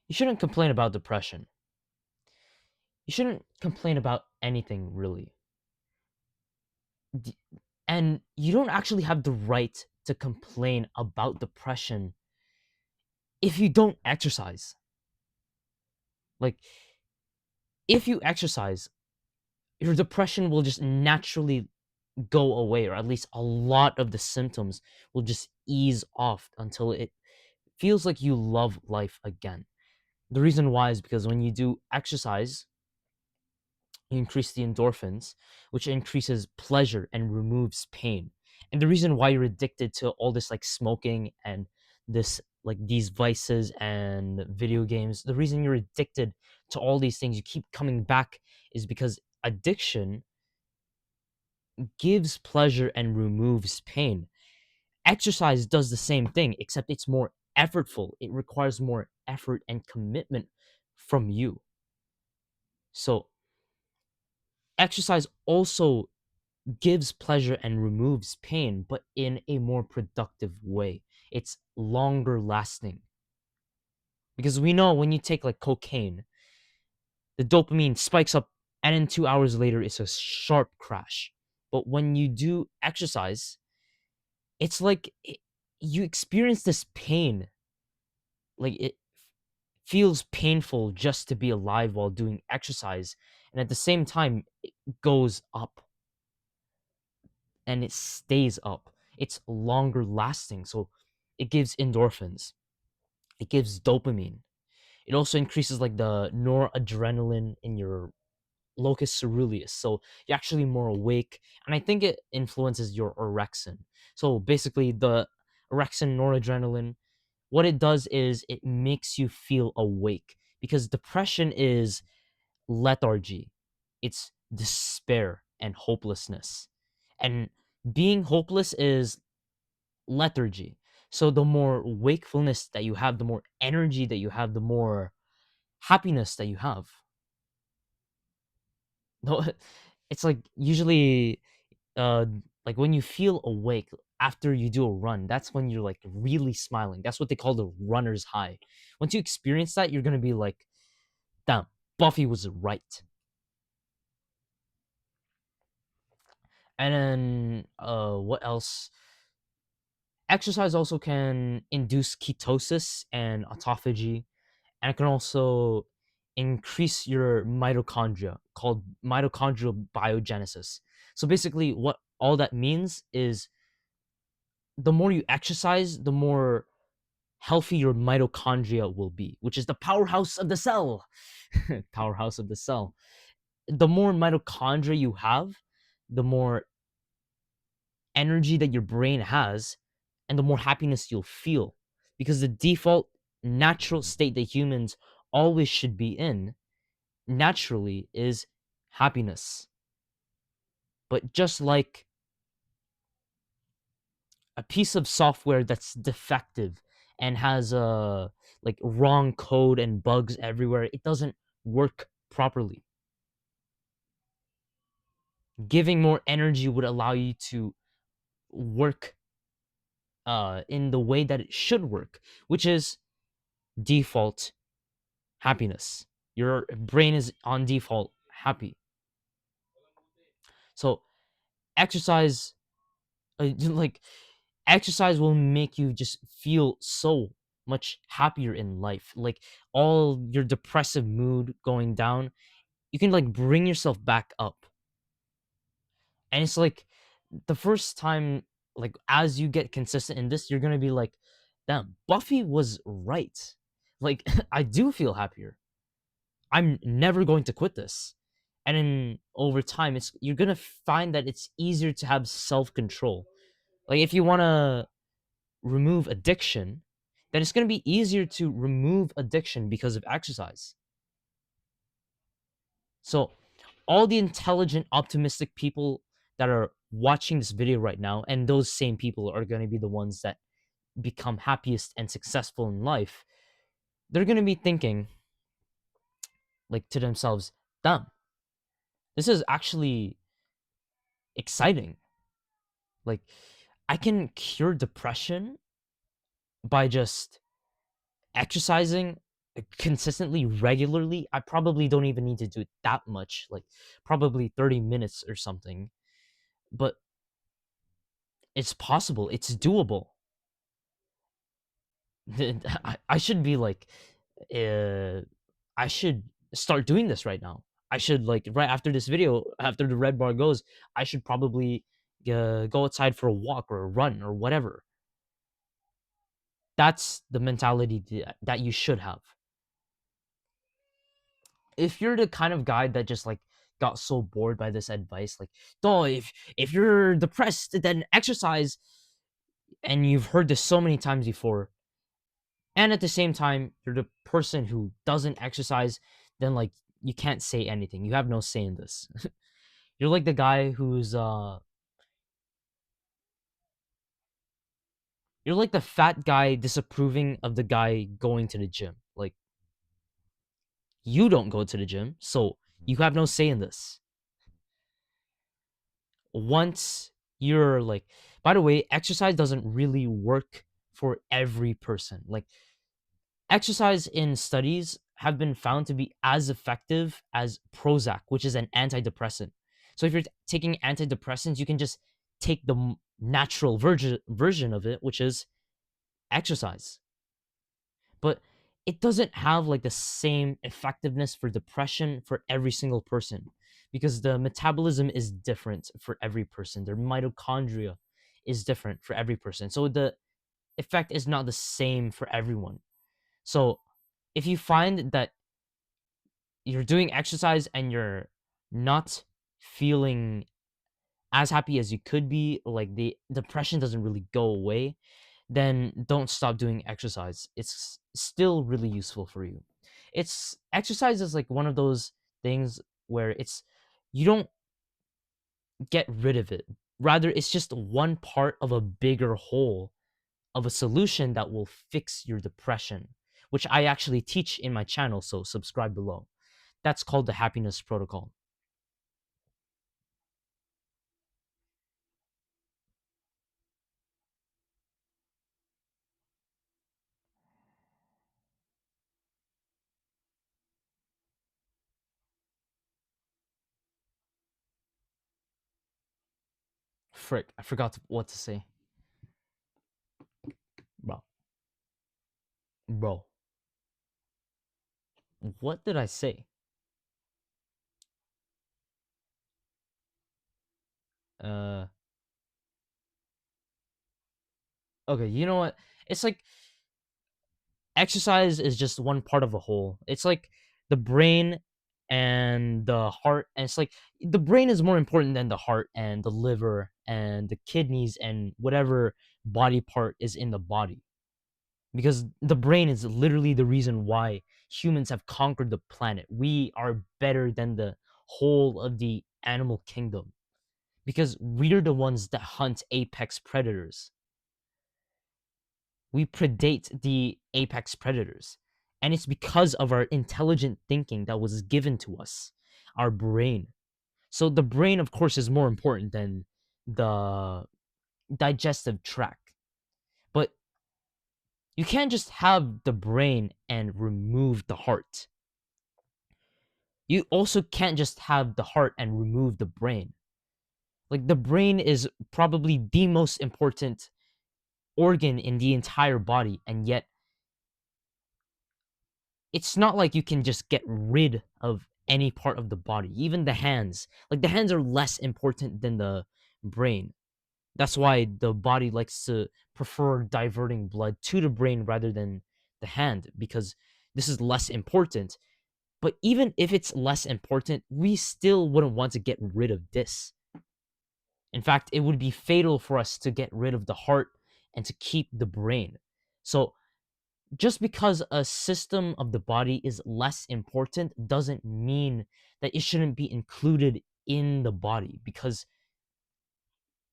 You shouldn't complain about depression. You shouldn't complain about anything really. D- And you don't actually have the right to complain about depression if you don't exercise. Like, if you exercise, your depression will just naturally go away, or at least a lot of the symptoms will just ease off until it feels like you love life again. The reason why is because when you do exercise, you increase the endorphins, which increases pleasure and removes pain. And the reason why you're addicted to all this, like smoking and this, like these vices and video games, the reason you're addicted to all these things, you keep coming back, is because addiction gives pleasure and removes pain. Exercise does the same thing, except it's more effortful. It requires more effort and commitment from you. So, exercise also gives pleasure and removes pain, but in a more productive way. It's longer lasting. Because we know when you take like cocaine, the dopamine spikes up and then 2 hours later it's a sharp crash. But when you do exercise, it's like you experience this pain. Like it feels painful just to be alive while doing exercise. And at the same time, it goes up and it stays up. It's longer lasting. So it gives endorphins, it gives dopamine. It also increases like the noradrenaline in your locus ceruleus. So you're actually more awake. And I think it influences your orexin. So basically, the orexin, noradrenaline, what it does is it makes you feel awake, because depression is lethargy, it's despair and hopelessness. And being hopeless is lethargy. So the more wakefulness that you have, the more energy that you have, the more happiness that you have. No, it's like usually uh like when you feel awake after you do a run, that's when you're like really smiling. That's what they call the runner's high. Once you experience that, you're gonna be like, damn, Buffy was right. And then what else? Exercise also can induce ketosis and autophagy, and it can also increase your mitochondria, called mitochondrial biogenesis. So basically, what all that means is the more you exercise, the more healthy your mitochondria will be, which is the powerhouse of the cell. Powerhouse of the cell. The more mitochondria you have, the more energy that your brain has, and the more happiness you'll feel. Because the default natural state that humans always should be in naturally is happiness. But just like a piece of software that's defective and has like wrong code and bugs everywhere, it doesn't work properly. Giving more energy would allow you to work in the way that it should work, which is default happiness. Your brain is on default happy. So exercise, like exercise will make you just feel so much happier in life. Like all your depressive mood going down, you can like bring yourself back up. And it's like the first time, like as you get consistent in this, you're gonna be like, damn, Buffy was right. Like I do feel happier. I'm never going to quit this. And then over time, it's you're gonna find that it's easier to have self-control. Like if you wanna remove addiction, then it's gonna be easier to remove addiction because of exercise. So all the intelligent, optimistic people that are watching this video right now, and those same people are gonna be the ones that become happiest and successful in life, they're gonna be thinking like to themselves, damn, this is actually exciting. Like I can cure depression by just exercising consistently, regularly, I probably don't even need to do it that much, like probably 30 minutes or something. But it's possible, it's doable. I should be like, uh, I should start doing this right now. I should, like, right after this video, after the red bar goes, I should probably go outside for a walk or a run or whatever. That's the mentality that you should have. If you're the kind of guy that just like got so bored by this advice, like, oh, if you're depressed, then exercise, and you've heard this so many times before, and at the same time you're the person who doesn't exercise, then like you can't say anything. You have no say in this. You're like the guy who's you're like the fat guy disapproving of the guy going to the gym. Like, you don't go to the gym, so you have no say in this. Once you're like, by the way, exercise doesn't really work for every person. Like, exercise in studies have been found to be as effective as Prozac, which is an antidepressant. So if you're taking antidepressants, you can just take the natural version of it, which is exercise. But it doesn't have like the same effectiveness for depression for every single person, because the metabolism is different for every person. Their mitochondria is different for every person. So the effect is not the same for everyone. So if you find that you're doing exercise and you're not feeling as happy as you could be, like the depression doesn't really go away, then don't stop doing exercise. It's still really useful for you. It's exercise is like one of those things where it's, you don't get rid of it. Rather, it's just one part of a bigger whole of a solution that will fix your depression, which I actually teach in my channel, so subscribe below. That's called the happiness protocol. Frick, I forgot what to say. Bro, bro, what did I say? Uh, okay, you know what? It's like exercise is just one part of a whole. It's like the brain and the heart, and it's like the brain is more important than the heart and the liver and the kidneys and whatever body part is in the body. Because the brain is literally the reason why humans have conquered the planet. We are better than the whole of the animal kingdom because we're the ones that hunt apex predators. We predate the apex predators. And it's because of our intelligent thinking that was given to us, our brain. So the brain, of course, is more important than the digestive tract. But you can't just have the brain and remove the heart. You also can't just have the heart and remove the brain. Like, the brain is probably the most important organ in the entire body, and yet it's not like you can just get rid of any part of the body, even the hands. Like, the hands are less important than the brain. That's why the body likes to prefer diverting blood to the brain rather than the hand, because this is less important. But even if it's less important, we still wouldn't want to get rid of this. In fact, it would be fatal for us to get rid of the heart and to keep the brain. So, just because a system of the body is less important doesn't mean that it shouldn't be included in the body, because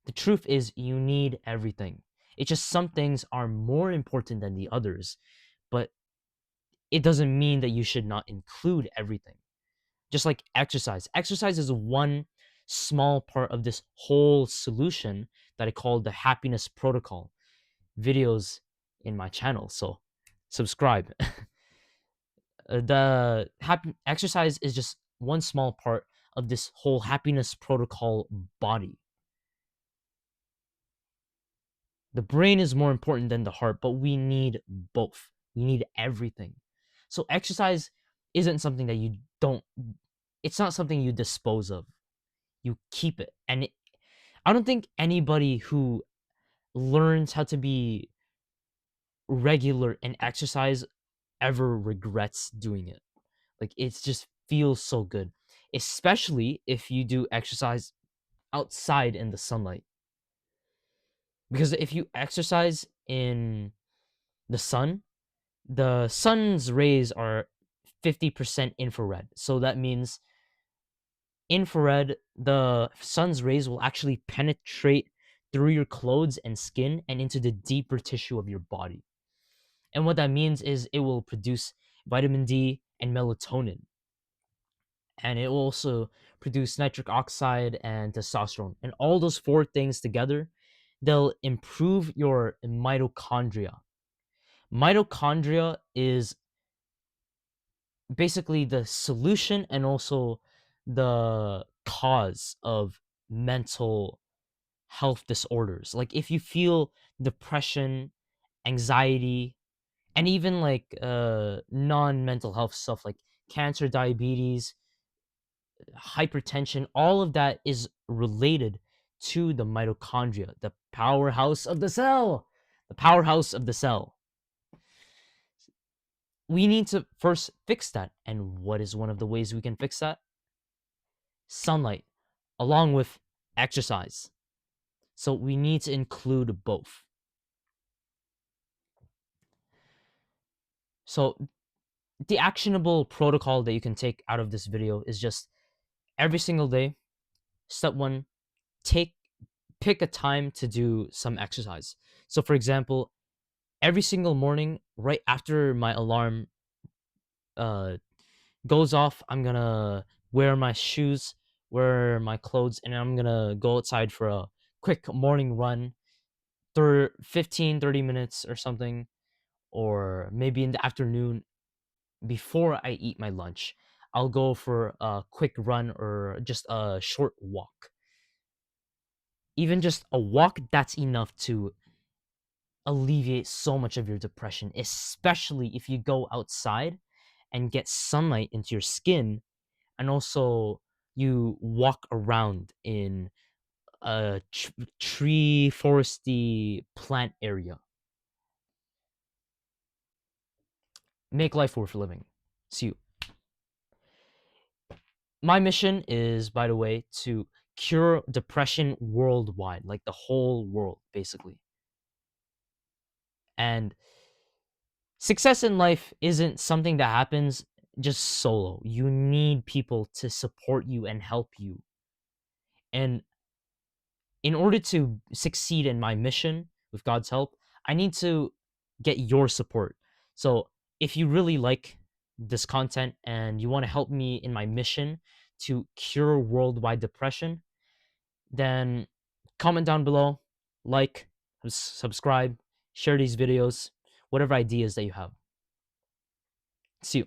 the truth is you need everything. It's just some things are more important than the others, but it doesn't mean that you should not include everything. Just like exercise. Exercise is one small part of this whole solution that I call the happiness protocol. Videos in my channel, so subscribe. The happy exercise is just one small part of this whole happiness protocol body. The brain is more important than the heart, but we need both. We need everything. So exercise isn't something that you don't it's not something you dispose of. You keep it. And I don't think anybody who learns how to be regular in exercise ever regrets doing it. Like it just feels so good, especially if you do exercise outside in the sunlight. Because if you exercise in the sun, the sun's rays are 50% infrared. So that means infrared, the sun's rays will actually penetrate through your clothes and skin and into the deeper tissue of your body. And what that means is it will produce vitamin D and melatonin. And it will also produce nitric oxide and testosterone. And all those four things together, they'll improve your mitochondria. Mitochondria is basically the solution and also the cause of mental health disorders. Like if you feel depression, anxiety, and even like non-mental health stuff like cancer, diabetes, hypertension, all of that is related to the mitochondria, the powerhouse of the cell. The powerhouse of the cell. We need to first fix that. And what is one of the ways we can fix that? Sunlight, along with exercise. So we need to include both. So the actionable protocol that you can take out of this video is just every single day, step one, take pick a time to do some exercise. So for example, every single morning, right after my alarm uh, goes off, I'm gonna wear my shoes, wear my clothes, and I'm gonna go outside for a quick morning run, 15, 30 minutes or something, or maybe in the afternoon before I eat my lunch. I'll go for a quick run or just a short walk. Even just a walk, that's enough to alleviate so much of your depression, especially if you go outside and get sunlight into your skin, and also you walk around in a tree foresty plant area. Make life worth living. See you. My mission is, by the way, to cure depression worldwide, like the whole world basically. And success in life isn't something that happens just solo. You need people to support you and help you. And in order to succeed in my mission with God's help, I need to get your support. So if you really like this content and you want to help me in my mission to cure worldwide depression, then comment down below, like, subscribe, share these videos, whatever ideas that you have. See you.